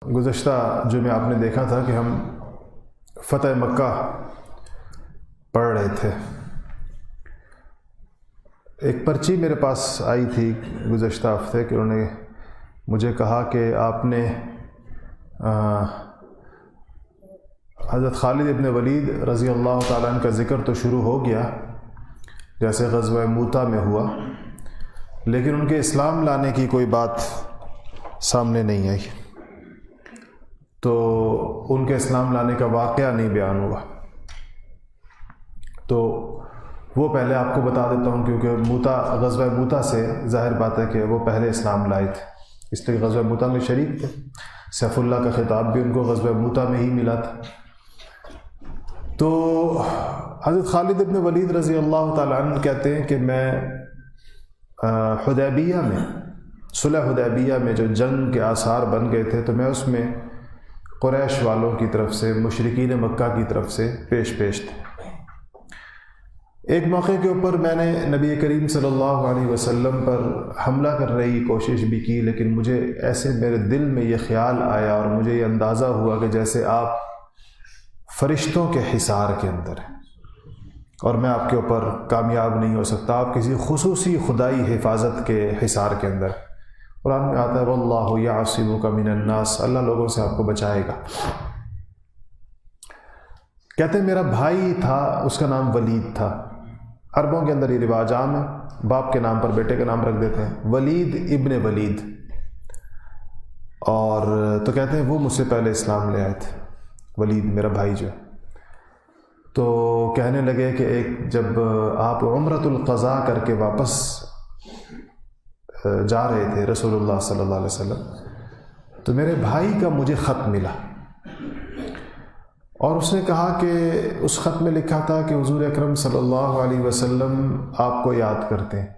گزشتہ جمعہ آپ نے دیکھا تھا کہ ہم فتح مکہ پڑھ رہے تھے۔ ایک پرچی میرے پاس آئی تھی گزشتہ ہفتے کہ انہوں نے مجھے کہا کہ آپ نے حضرت خالد ابن ولید رضی اللہ تعالیٰ عنہ کا ذکر تو شروع ہو گیا جیسے غزوہ موتا میں ہوا، لیکن ان کے اسلام لانے کی کوئی بات سامنے نہیں آئی، تو ان کے اسلام لانے کا واقعہ نہیں بیان ہوا۔ تو وہ پہلے آپ کو بتا دیتا ہوں، کیونکہ غزوہ موتا سے ظاہر بات ہے کہ وہ پہلے اسلام لائے تھے، اس لیے غزوہ موتا میں شریک تھے۔ سیف اللہ کا خطاب بھی ان کو غزوہ موتا میں ہی ملا تھا۔ تو حضرت خالد ابن ولید رضی اللہ تعالیٰ عنہ کہتے ہیں کہ میں حدیبیہ میں، صلح حدیبیہ میں جو جنگ کے آثار بن گئے تھے، تو میں اس میں قریش والوں کی طرف سے، مشرکین مکہ کی طرف سے پیش تھے۔ ایک موقع کے اوپر میں نے نبی کریم صلی اللہ علیہ وسلم پر حملہ کرنے کی کوشش بھی کی، لیکن مجھے ایسے میرے دل میں یہ خیال آیا اور مجھے یہ اندازہ ہوا کہ جیسے آپ فرشتوں کے حصار کے اندر ہیں اور میں آپ کے اوپر کامیاب نہیں ہو سکتا، آپ کسی خصوصی خدائی حفاظت کے حصار کے اندر۔ قرآن میں آتا ہے واللہ یعصمک من الناس، اللہ لوگوں سے آپ کو بچائے گا۔ کہتے ہیں میرا بھائی تھا، اس کا نام ولید تھا۔ عربوں کے اندر یہ رواج عام ہے، باپ کے نام پر بیٹے کا نام رکھ دیتے ہیں، ولید ابن ولید۔ اور تو کہتے ہیں وہ مجھ سے پہلے اسلام لے آئے تھے، ولید میرا بھائی جو ہے۔ تو کہنے لگے کہ ایک جب آپ عمرۃ القضاء کر کے واپس جا رہے تھے رسول اللہ صلی اللہ علیہ وسلم، تو میرے بھائی کا مجھے خط ملا، اور اس نے کہا کہ اس خط میں لکھا تھا کہ حضور اکرم صلی اللہ علیہ وسلم آپ کو یاد کرتے ہیں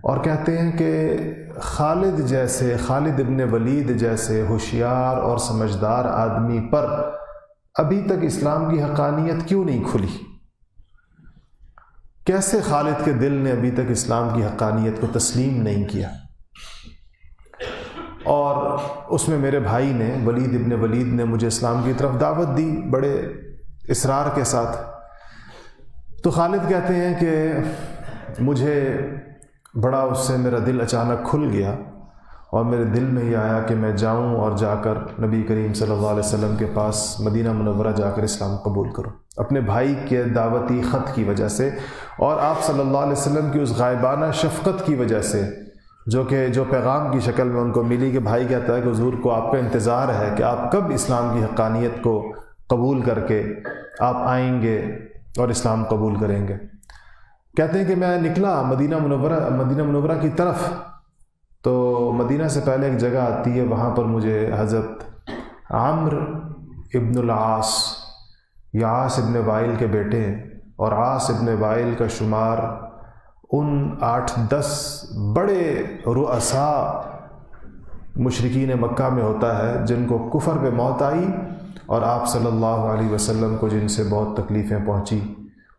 اور کہتے ہیں کہ خالد ابن ولید جیسے ہوشیار اور سمجھدار آدمی پر ابھی تک اسلام کی حقانیت کیوں نہیں کھلی؟ کیسے خالد کے دل نے ابھی تک اسلام کی حقانیت کو تسلیم نہیں کیا؟ اور اس میں میرے بھائی نے، ولید ابن ولید نے مجھے اسلام کی طرف دعوت دی بڑے اصرار کے ساتھ۔ تو خالد کہتے ہیں کہ مجھے بڑا اس سے میرا دل اچانک کھل گیا اور میرے دل میں یہ آیا کہ میں جاؤں اور جا کر نبی کریم صلی اللہ علیہ وسلم کے پاس مدینہ منورہ جا کر اسلام قبول کروں، اپنے بھائی کے دعوتی خط کی وجہ سے اور آپ صلی اللہ علیہ وسلم کی اس غائبانہ شفقت کی وجہ سے جو پیغام کی شکل میں ان کو ملی، کہ بھائی کہتا ہے کہ حضور کو آپ کا انتظار ہے کہ آپ کب اسلام کی حقانیت کو قبول کر کے آپ آئیں گے اور اسلام قبول کریں گے۔ کہتے ہیں کہ میں نکلا مدینہ منورہ کی طرف، تو مدینہ سے پہلے ایک جگہ آتی ہے، وہاں پر مجھے حضرت عمرو ابن العاص، یا عاص ابن وائل کے بیٹے ہیں، اور عاص ابن وائل کا شمار ان 8-10 بڑے رؤساء مشرکین مکہ میں ہوتا ہے جن کو کفر پہ موت آئی اور آپ صلی اللہ علیہ وسلم کو جن سے بہت تکلیفیں پہنچی۔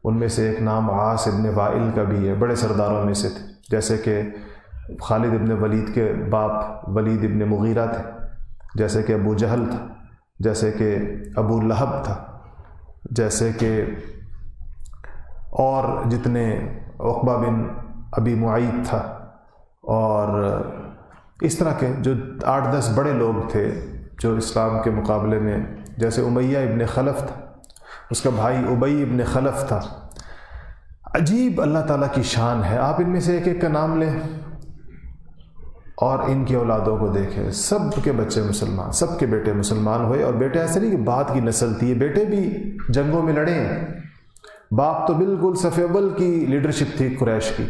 ان میں سے ایک نام عاص ابن وائل کا بھی ہے، بڑے سرداروں میں سے تھے، جیسے کہ خالد ابن ولید کے باپ ولید ابن مغیرہ تھے، جیسے کہ ابو جہل تھا، جیسے کہ ابو لہب تھا، جیسے کہ اور جتنے عقبہ بن ابی معیط تھا، اور اس طرح کے جو 8-10 بڑے لوگ تھے جو اسلام کے مقابلے میں، جیسے امیہ ابن خلف تھا، اس کا بھائی ابی ابن خلف تھا۔ عجیب اللہ تعالیٰ کی شان ہے، آپ ان میں سے ایک ایک کا نام لیں اور ان کی اولادوں کو دیکھیں، سب کے بچے مسلمان، سب کے بیٹے مسلمان ہوئے، اور بیٹے ایسے نہیں کہ بعد کی نسل تھی، بیٹے بھی جنگوں میں لڑے ہیں۔ باپ تو بالکل صف اول کی لیڈرشپ تھی قریش کی۔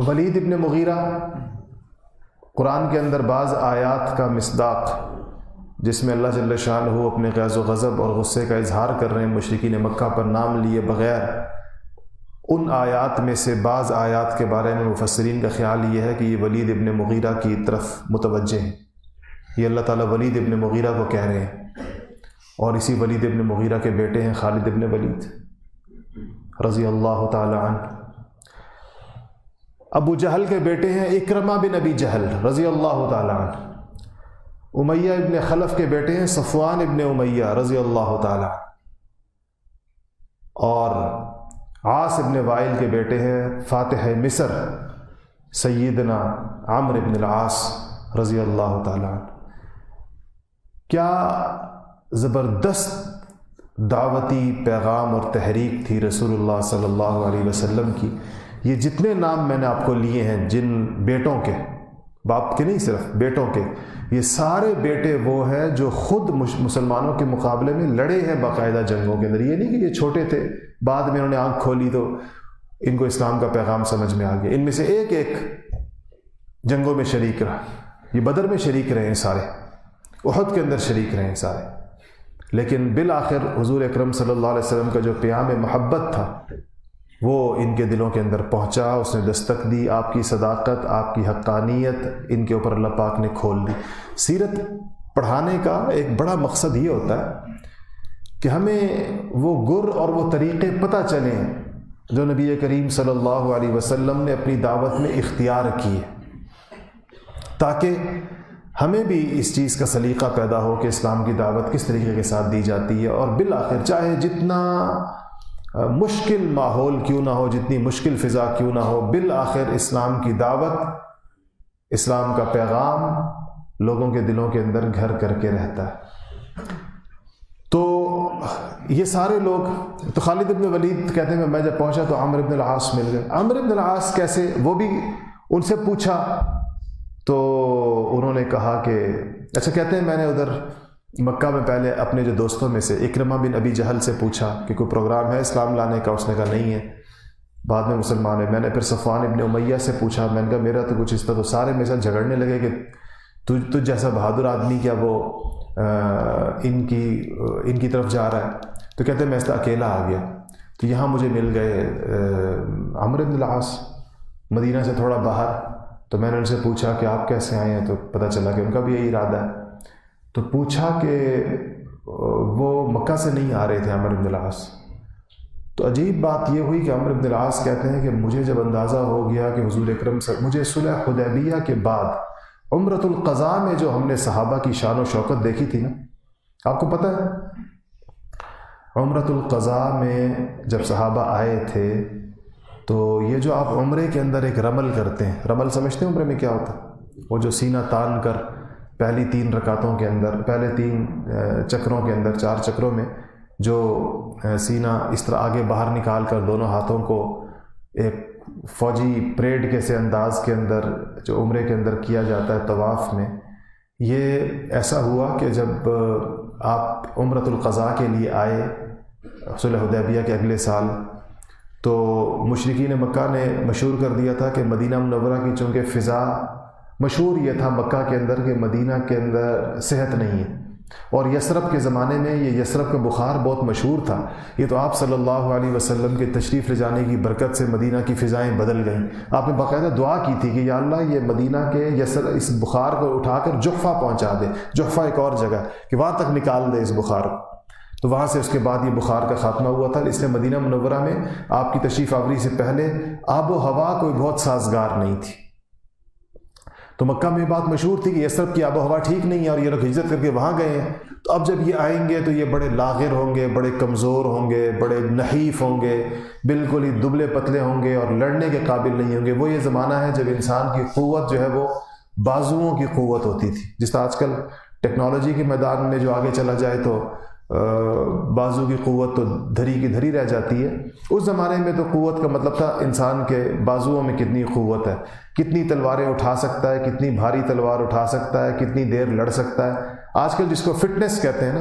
ولید ابن مغیرہ قرآن کے اندر بعض آیات کا مصداق، جس میں اللہ جل شانہ اپنے غیظ و غضب اور غصے کا اظہار کر رہے ہیں مشرکین مکہ پر نام لیے بغیر، ان آیات میں سے بعض آیات کے بارے میں مفسرین کا خیال یہ ہے کہ یہ ولید ابن مغیرہ کی طرف متوجہ ہیں، یہ اللہ تعالیٰ ولید ابن مغیرہ کو کہہ رہے ہیں، اور اسی ولید ابن مغیرہ کے بیٹے ہیں خالد ابن ولید رضی اللہ تعالی عنہ۔ ابو جہل کے بیٹے ہیں اکرمہ بن ابی جہل رضی اللہ تعالیٰ عنہ، امیہ ابن خلف کے بیٹے ہیں صفوان ابن امیہ رضی اللہ تعالیٰ عنہ، اور عاص ابن وائل کے بیٹے ہیں فاتح مصر سیدنا عمرو ابن العاص رضی اللہ تعالیٰ عنہ۔ کیا زبردست دعوتی پیغام اور تحریک تھی رسول اللہ صلی اللہ علیہ وسلم کی۔ یہ جتنے نام میں نے آپ کو لیے ہیں جن بیٹوں کے، باپ کے نہیں صرف بیٹوں کے، یہ سارے بیٹے وہ ہیں جو خود مسلمانوں کے مقابلے میں لڑے ہیں باقاعدہ جنگوں کے اندر۔ یہ نہیں کہ یہ چھوٹے تھے بعد میں انہوں نے آنکھ کھولی تو ان کو اسلام کا پیغام سمجھ میں آ گیا۔ ان میں سے ایک ایک جنگوں میں شریک رہا، یہ بدر میں شریک رہے ہیں سارے، احد کے اندر شریک رہے ہیں سارے، لیکن بالآخر حضور اکرم صلی اللہ علیہ وسلم کا جو پیام محبت تھا وہ ان کے دلوں کے اندر پہنچا، اس نے دستک دی، آپ کی صداقت، آپ کی حقانیت ان کے اوپر اللہ پاک نے کھول دی۔ سیرت پڑھانے کا ایک بڑا مقصد یہ ہوتا ہے کہ ہمیں وہ گر اور وہ طریقے پتہ چلیں جو نبی کریم صلی اللہ علیہ وسلم نے اپنی دعوت میں اختیار کیے، تاکہ ہمیں بھی اس چیز کا سلیقہ پیدا ہو کہ اسلام کی دعوت کس طریقے کے ساتھ دی جاتی ہے، اور بالآخر چاہے جتنا مشکل ماحول کیوں نہ ہو، جتنی مشکل فضا کیوں نہ ہو، بالآخر اسلام کی دعوت، اسلام کا پیغام لوگوں کے دلوں کے اندر گھر کر کے رہتا ہے۔ تو یہ سارے لوگ، تو خالد ابن ولید کہتے ہیں میں جب پہنچا تو عمرو ابن العاص مل گئے۔ عمرو ابن العاص کیسے؟ وہ بھی ان سے پوچھا تو انہوں نے کہا کہ اچھا، کہتے ہیں میں نے ادھر مکہ میں پہلے اپنے جو دوستوں میں سے اکرمہ بن ابی جہل سے پوچھا کہ کوئی پروگرام ہے اسلام لانے کا، اس نے کہا نہیں ہے، بعد میں مسلمان ہے۔ میں نے پھر صفوان ابن امیہ سے پوچھا، میں نے کہا میرا تو کچھ اس طرح، تو سارے میرے ساتھ جھگڑنے لگے کہ تجھ جیسا بہادر آدمی کیا وہ ان کی طرف جا رہا ہے؟ تو کہتے ہیں میں اس طرح اکیلا آ گیا، تو یہاں مجھے مل گئے عمرو بن العاص مدینہ سے تھوڑا باہر، تو میں نے ان سے پوچھا کہ آپ کیسے آئے ہیں، تو پتہ چلا کہ ان کا بھی یہی ارادہ ہے۔ تو پوچھا کہ وہ مکہ سے نہیں آ رہے تھے عمرو بن العاص۔ تو عجیب بات یہ ہوئی کہ عمرو بن العاص کہتے ہیں کہ مجھے جب اندازہ ہو گیا کہ حضور اکرم مجھے صلح حدیبیہ کے بعد عمرۃ القضاء میں جو ہم نے صحابہ کی شان و شوکت دیکھی تھی نا، آپ کو پتہ ہے عمرۃ القضاء میں جب صحابہ آئے تھے تو یہ جو آپ عمرے کے اندر ایک رمل کرتے ہیں، رمل سمجھتے ہیں عمرے میں کیا ہوتا ہے؟ وہ جو سینہ تان کر پہلی 3 رکعتوں کے اندر، پہلے 3 چکروں کے اندر، 4 چکروں میں جو سینہ اس طرح آگے باہر نکال کر دونوں ہاتھوں کو ایک فوجی پریڈ کے سے انداز کے اندر جو عمرے کے اندر کیا جاتا ہے طواف میں، یہ ایسا ہوا کہ جب آپ عمرۃ القضاء کے لیے آئے صلح حدیبیہ کے اگلے سال، تو مشرکین مکہ نے مشہور کر دیا تھا کہ مدینہ منورہ کی چونکہ فضا، مشہور یہ تھا مکہ کے اندر کہ مدینہ کے اندر صحت نہیں ہے، اور یثرب کے زمانے میں یہ یثرب کا بخار بہت مشہور تھا۔ یہ تو آپ صلی اللہ علیہ وسلم کے تشریف لے جانے کی برکت سے مدینہ کی فضائیں بدل گئیں۔ آپ نے باقاعدہ دعا کی تھی کہ یا اللہ یہ مدینہ کے اس بخار کو اٹھا کر جحفہ پہنچا دے، جحفہ ایک اور جگہ، کہ وہاں تک نکال دے اس بخار کو۔ تو وہاں سے اس کے بعد یہ بخار کا خاتمہ ہوا تھا، اس لیے مدینہ منورہ میں آپ کی تشریف آوری سے پہلے آب و ہوا کوئی بہت سازگار نہیں تھی۔ تو مکہ میں بات مشہور تھی کہ یثرب کی آب و ہوا ٹھیک نہیں ہے، اور یہ لوگ ہجرت کر کے وہاں گئے ہیں۔ تو اب جب یہ آئیں گے تو یہ بڑے لاغر ہوں گے، بڑے کمزور ہوں گے، بڑے نحیف ہوں گے، بالکل ہی دبلے پتلے ہوں گے، اور لڑنے کے قابل نہیں ہوں گے۔ وہ یہ زمانہ ہے جب انسان کی قوت جو ہے وہ بازوؤں کی قوت ہوتی تھی، جس طرح آج کل ٹیکنالوجی کے میدان میں جو آگے چلا جائے تو بازو کی قوت تو دھری کی دھری رہ جاتی ہے، اس زمانے میں تو قوت کا مطلب تھا انسان کے بازوؤں میں کتنی قوت ہے، کتنی تلواریں اٹھا سکتا ہے، کتنی بھاری تلوار اٹھا سکتا ہے، کتنی دیر لڑ سکتا ہے۔ آج کل جس کو فٹنس کہتے ہیں نا،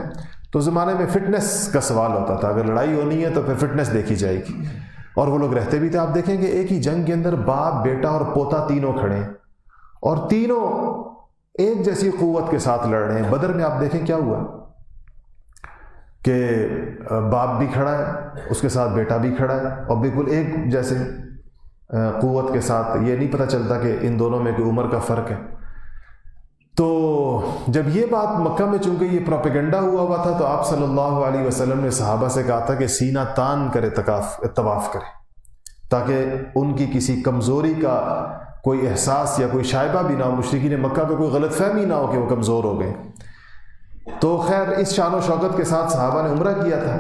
تو زمانے میں فٹنس کا سوال ہوتا تھا، اگر لڑائی ہونی ہے تو پھر فٹنس دیکھی جائے گی، اور وہ لوگ رہتے بھی تھے۔ آپ دیکھیں کہ ایک ہی جنگ کے اندر باپ، بیٹا اور پوتا تینوں کھڑے ہیں، اور تینوں ایک جیسی قوت کے ساتھ لڑ رہے ہیں۔ بدر میں آپ دیکھیں کیا ہوا کہ باپ بھی کھڑا ہے، اس کے ساتھ بیٹا بھی کھڑا ہے، اور بالکل ایک جیسے قوت کے ساتھ، یہ نہیں پتہ چلتا کہ ان دونوں میں کوئی عمر کا فرق ہے۔ تو جب یہ بات مکہ میں چونکہ یہ پروپیگنڈا ہوا تھا، تو آپ صلی اللہ علیہ وسلم نے صحابہ سے کہا تھا کہ سینہ تان کرے طواف کرے، تاکہ ان کی کسی کمزوری کا کوئی احساس یا کوئی شائبہ بھی نہ ہو، مشرکین مکہ کو کوئی غلط فہمی نہ ہو کہ وہ کمزور ہو گئے۔ تو خیر اس شان و شوکت کے ساتھ صحابہ نے عمرہ کیا تھا،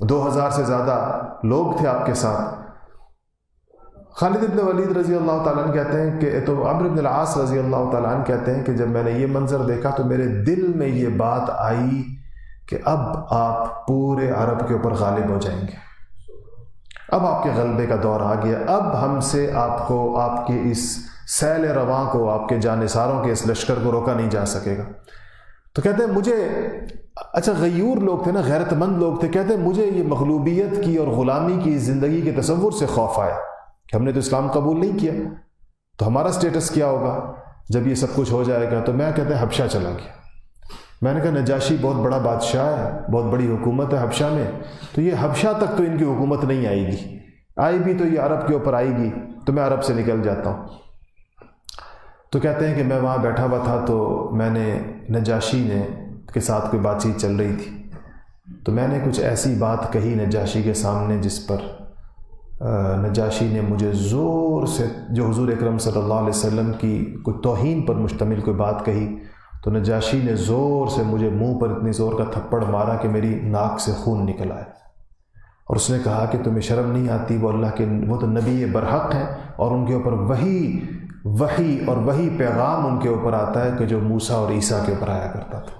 2000 سے زیادہ لوگ تھے آپ کے ساتھ۔ خالد ابن ولید رضی اللہ تعالیٰ عنہ کہتے ہیں کہ تو عمرو بن العاص رضی اللہ تعالیٰ عنہ کہتے ہیں کہ جب میں نے یہ منظر دیکھا تو میرے دل میں یہ بات آئی کہ اب آپ پورے عرب کے اوپر غالب ہو جائیں گے، اب آپ کے غلبے کا دور آ گیا، اب ہم سے آپ کو، آپ کے اس سیل رواں کو، آپ کے جانثاروں کے اس لشکر کو روکا نہیں جا سکے گا۔ تو کہتے ہیں مجھے، اچھا غیور لوگ تھے نا، غیرت مند لوگ تھے، کہتے ہیں مجھے یہ مغلوبیت کی اور غلامی کی زندگی کے تصور سے خوف آیا کہ ہم نے تو اسلام قبول نہیں کیا، تو ہمارا سٹیٹس کیا ہوگا جب یہ سب کچھ ہو جائے گا۔ تو میں کہتے ہیں حبشہ چلا گیا۔ میں نے کہا نجاشی بہت بڑا بادشاہ ہے، بہت بڑی حکومت ہے حبشہ میں، تو یہ حبشہ تک تو ان کی حکومت نہیں آئے گی، آئی بھی تو یہ عرب کے اوپر آئے گی، تو میں عرب سے نکل جاتا ہوں۔ تو کہتے ہیں کہ میں وہاں بیٹھا ہوا تھا تو میں نے نجاشی نے کے ساتھ کوئی بات چیت چل رہی تھی، تو میں نے کچھ ایسی بات کہی نجاشی کے سامنے جس پر نجاشی نے مجھے زور سے، جو حضور اکرم صلی اللہ علیہ وسلم کی کوئی توہین پر مشتمل کوئی بات کہی، تو نجاشی نے زور سے مجھے منہ پر اتنی زور کا تھپڑ مارا کہ میری ناک سے خون نکل آیا، اور اس نے کہا کہ تمہیں شرم نہیں آتی، وہ اللہ کے، وہ تو نبی برحق ہیں اور ان کے اوپر وحی اور وہی پیغام ان کے اوپر آتا ہے کہ جو موسیٰ اور عیسیٰ کے اوپر آیا کرتا تھا۔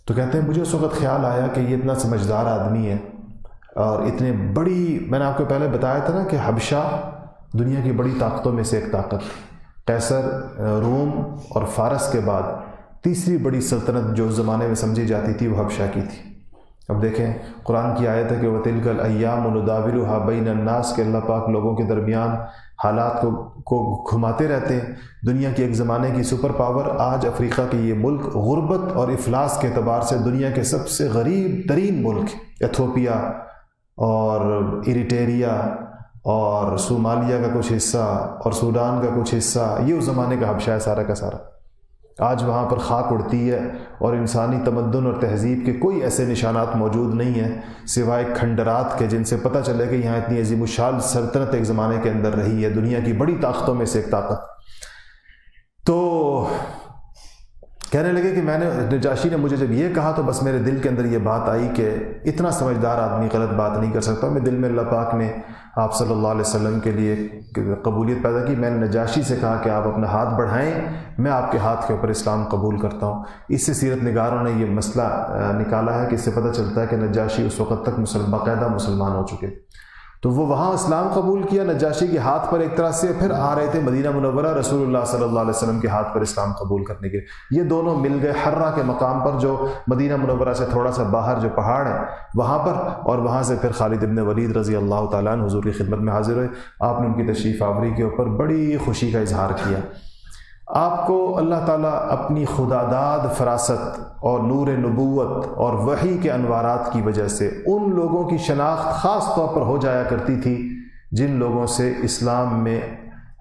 تو کہتے ہیں مجھے اس وقت خیال آیا کہ یہ اتنا سمجھدار آدمی ہے اور اتنے بڑی، میں نے آپ کو پہلے بتایا تھا نا کہ حبشہ دنیا کی بڑی طاقتوں میں سے ایک طاقت تھی، قیصر روم اور فارس کے بعد تیسری بڑی سلطنت جو اس زمانے میں سمجھی جاتی تھی وہ حبشہ کی تھی۔ اب دیکھیں قرآن کی آیت ہے کہ وَتِلْكَ الْأَيَّامُ نُدَاوِلُهَا بَيْنَ النَّاسِ کہ اللہ پاک لوگوں کے درمیان حالات کو گھماتے رہتے ہیں۔ دنیا کی ایک زمانے کی سپر پاور، آج افریقہ کے یہ ملک غربت اور افلاس کے اعتبار سے دنیا کے سب سے غریب ترین ملک، ایتھوپیا اور ایریٹیریا اور صومالیہ کا کچھ حصہ اور سوڈان کا کچھ حصہ، یہ اس زمانے کا حبشہ ہے سارا کا سارا۔ آج وہاں پر خاک اڑتی ہے اور انسانی تمدن اور تہذیب کے کوئی ایسے نشانات موجود نہیں ہیں سوائے کھنڈرات کے، جن سے پتہ چلے کہ یہاں اتنی عظیم الشان سلطنت ایک زمانے کے اندر رہی ہے، دنیا کی بڑی طاقتوں میں سے ایک طاقت۔ تو کہنے لگے کہ میں نے، نجاشی نے مجھے جب یہ کہا تو بس میرے دل کے اندر یہ بات آئی کہ اتنا سمجھدار آدمی غلط بات نہیں کر سکتا۔ میں دل میں اللہ پاک نے آپ صلی اللہ علیہ وسلم کے لیے قبولیت پیدا کی۔ میں نے نجاشی سے کہا کہ آپ اپنا ہاتھ بڑھائیں، میں آپ کے ہاتھ کے اوپر اسلام قبول کرتا ہوں۔ اس سے سیرت نگاروں نے یہ مسئلہ نکالا ہے کہ اس سے پتہ چلتا ہے کہ نجاشی اس وقت تک باقاعدہ مسلمان ہو چکے، تو وہ وہاں اسلام قبول کیا نجاشی کے ہاتھ پر ایک طرح سے، پھر آ رہے تھے مدینہ منورہ رسول اللہ صلی اللہ علیہ وسلم کے ہاتھ پر اسلام قبول کرنے کے۔ یہ دونوں مل گئے حرہ کے مقام پر، جو مدینہ منورہ سے تھوڑا سا باہر جو پہاڑ ہے وہاں پر، اور وہاں سے پھر خالد ابن ولید رضی اللہ تعالیٰ عنہ حضور کی خدمت میں حاضر ہوئے۔ آپ نے ان کی تشریف آوری کے اوپر بڑی خوشی کا اظہار کیا۔ آپ کو اللہ تعالیٰ اپنی خداداد فراست اور نور نبوت اور وحی کے انوارات کی وجہ سے ان لوگوں کی شناخت خاص طور پر ہو جایا کرتی تھی جن لوگوں سے اسلام میں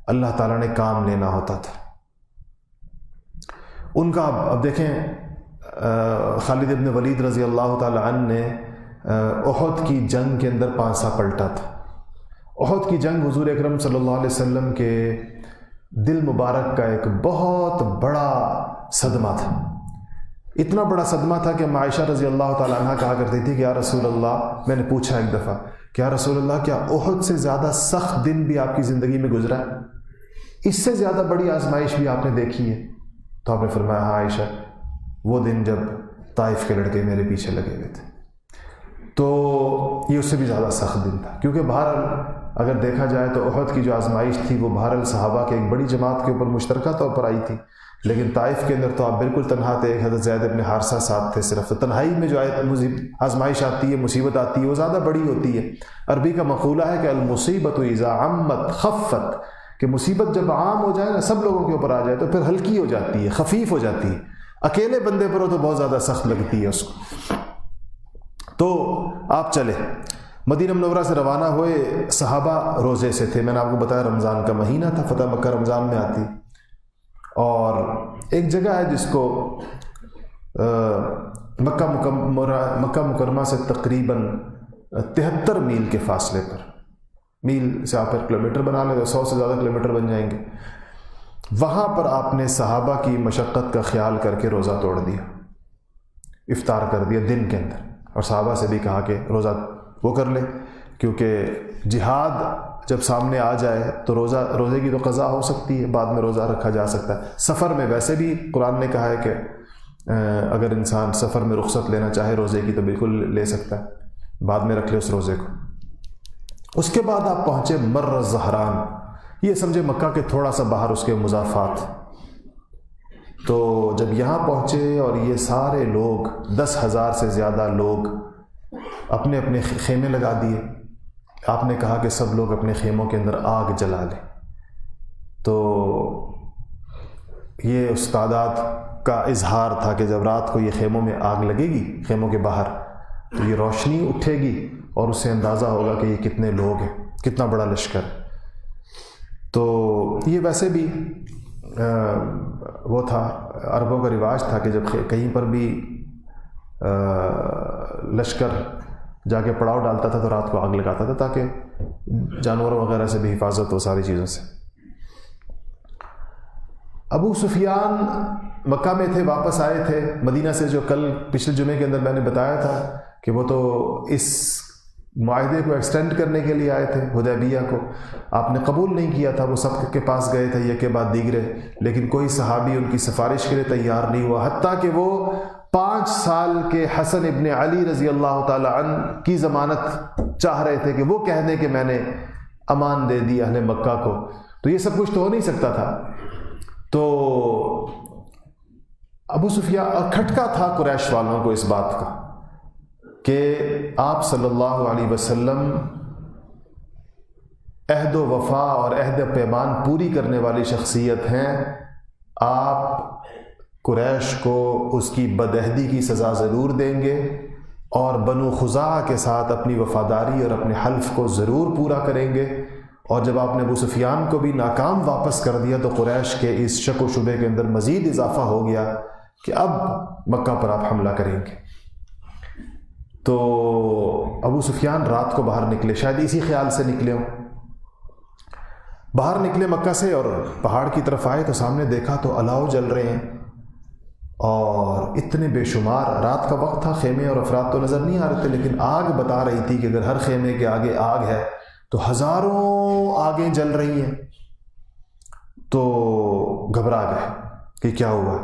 اللہ تعالیٰ نے کام لینا ہوتا تھا۔ ان کا اب دیکھیں خالد ابن ولید رضی اللہ تعالیٰ عنہ نے احد کی جنگ کے اندر پانسا پلٹا تھا۔ احد کی جنگ حضور اکرم صلی اللہ علیہ وسلم کے دل مبارک کا ایک بہت بڑا صدمہ تھا، اتنا بڑا صدمہ تھا کہ عائشہ رضی اللہ تعالیٰ عنہ کہا کرتی تھی کہ یا رسول اللہ، میں نے پوچھا ایک دفعہ کہ یا رسول اللہ کیا احد سے زیادہ سخت دن بھی آپ کی زندگی میں گزرا ہے؟ اس سے زیادہ بڑی آزمائش بھی آپ نے دیکھی ہے؟ تو آپ نے فرمایا ہاں عائشہ، وہ دن جب طائف کے لڑکے میرے پیچھے لگے ہوئے تھے، تو یہ اس سے بھی زیادہ سخت دن تھا، کیونکہ بہرحال اگر دیکھا جائے تو احد کی جو آزمائش تھی وہ بہرحال صحابہ کے ایک بڑی جماعت کے اوپر مشترکہ طور پر آئی تھی، لیکن طائف کے اندر تو آپ بالکل تنہا تھے، ایک حضرت زید بن حارثہ ساتھ تھے صرف۔ تو تنہائی میں جو آزمائش آتی ہے، مصیبت آتی ہے، وہ زیادہ بڑی ہوتی ہے۔ عربی کا مقولہ ہے کہ المصیبت اذا عمت خفت، کہ مصیبت جب عام ہو جائے نا، سب لوگوں کے اوپر آ جائے تو پھر ہلکی ہو جاتی ہے، خفیف ہو جاتی ہے، اکیلے بندے پر ہو تو بہت زیادہ سخت لگتی ہے اس کو۔ تو آپ چلے مدینہ منورہ سے روانہ ہوئے، صحابہ روزے سے تھے، میں نے آپ کو بتایا رمضان کا مہینہ تھا، فتح مکہ رمضان میں آتی، اور ایک جگہ ہے جس کو مکہ مکرمہ سے تقریباً 73 میل کے فاصلے پر میل سے آپ پھر کلومیٹر بنا لیں تو 100 سے زیادہ کلومیٹر بن جائیں گے. وہاں پر آپ نے صحابہ کی مشقت کا خیال کر کے روزہ توڑ دیا, افطار کر دیا دن کے اندر, اور صحابہ سے بھی کہا کہ روزہ وہ کر لیں, کیونکہ جہاد جب سامنے آ جائے تو روزے کی تو قضا ہو سکتی ہے, بعد میں روزہ رکھا جا سکتا ہے. سفر میں ویسے بھی قرآن نے کہا ہے کہ اگر انسان سفر میں رخصت لینا چاہے روزے کی تو بالکل لے سکتا ہے, بعد میں رکھ لے اس روزے کو. اس کے بعد آپ پہنچے مر الزہران, یہ سمجھے مکہ کے تھوڑا سا باہر اس کے مضافات. تو جب یہاں پہنچے اور یہ سارے لوگ 10,000 سے زیادہ لوگ اپنے اپنے خیمے لگا دیے, آپ نے کہا کہ سب لوگ اپنے خیموں کے اندر آگ جلا لیں. تو یہ اس تعداد کا اظہار تھا کہ جب رات کو یہ خیموں میں آگ لگے گی, خیموں کے باہر, تو یہ روشنی اٹھے گی اور اس سے اندازہ ہوگا کہ یہ کتنے لوگ ہیں, کتنا بڑا لشکر. تو یہ ویسے بھی وہ تھا, عربوں کا رواج تھا کہ جب کہیں پر بھی لشکر جا کے پڑاؤ ڈالتا تھا تو رات کو آگ لگاتا تھا تاکہ جانوروں وغیرہ سے بھی حفاظت ہو, ساری چیزوں سے. ابو سفیان مکہ میں تھے, واپس آئے تھے مدینہ سے, جو کل پچھلے جمعے کے اندر میں نے بتایا تھا کہ وہ تو اس معاہدے کو ایکسٹینڈ کرنے کے لیے آئے تھے, حدیبیہ کو آپ نے قبول نہیں کیا تھا. وہ سب کے پاس گئے تھے یک کے بعد دیگرے, لیکن کوئی صحابی ان کی سفارش کے لیے تیار نہیں ہوا, حتیٰ کہ وہ 5 سال کے حسن ابن علی رضی اللہ تعالی عنہ کی ضمانت چاہ رہے تھے کہ وہ کہہ دیں کہ میں نے امان دے دی اہل مکہ کو. تو یہ سب کچھ تو ہو نہیں سکتا تھا. تو ابو سفیان کھٹکا تھا قریش والوں کو اس بات کا کہ آپ صلی اللہ علیہ وسلم عہد و وفا اور عہد پیمان پوری کرنے والی شخصیت ہیں. آپ قریش کو اس کی بدعہدی کی سزا ضرور دیں گے اور بنو خزاعہ کے ساتھ اپنی وفاداری اور اپنے حلف کو ضرور پورا کریں گے. اور جب آپ نے ابو سفیان کو بھی ناکام واپس کر دیا تو قریش کے اس شک و شبے کے اندر مزید اضافہ ہو گیا کہ اب مکہ پر آپ حملہ کریں گے. تو ابو سفیان رات کو باہر نکلے, شاید اسی خیال سے نکلے ہوں. باہر نکلے مکہ سے اور پہاڑ کی طرف آئے تو سامنے دیکھا تو الاؤ جل رہے ہیں اور اتنے بے شمار. رات کا وقت تھا, خیمے اور افراد تو نظر نہیں آ رہے تھے, لیکن آگ بتا رہی تھی کہ اگر ہر خیمے کے آگے آگ ہے تو ہزاروں آگیں جل رہی ہیں. تو گھبرا گئے کہ کیا ہوا.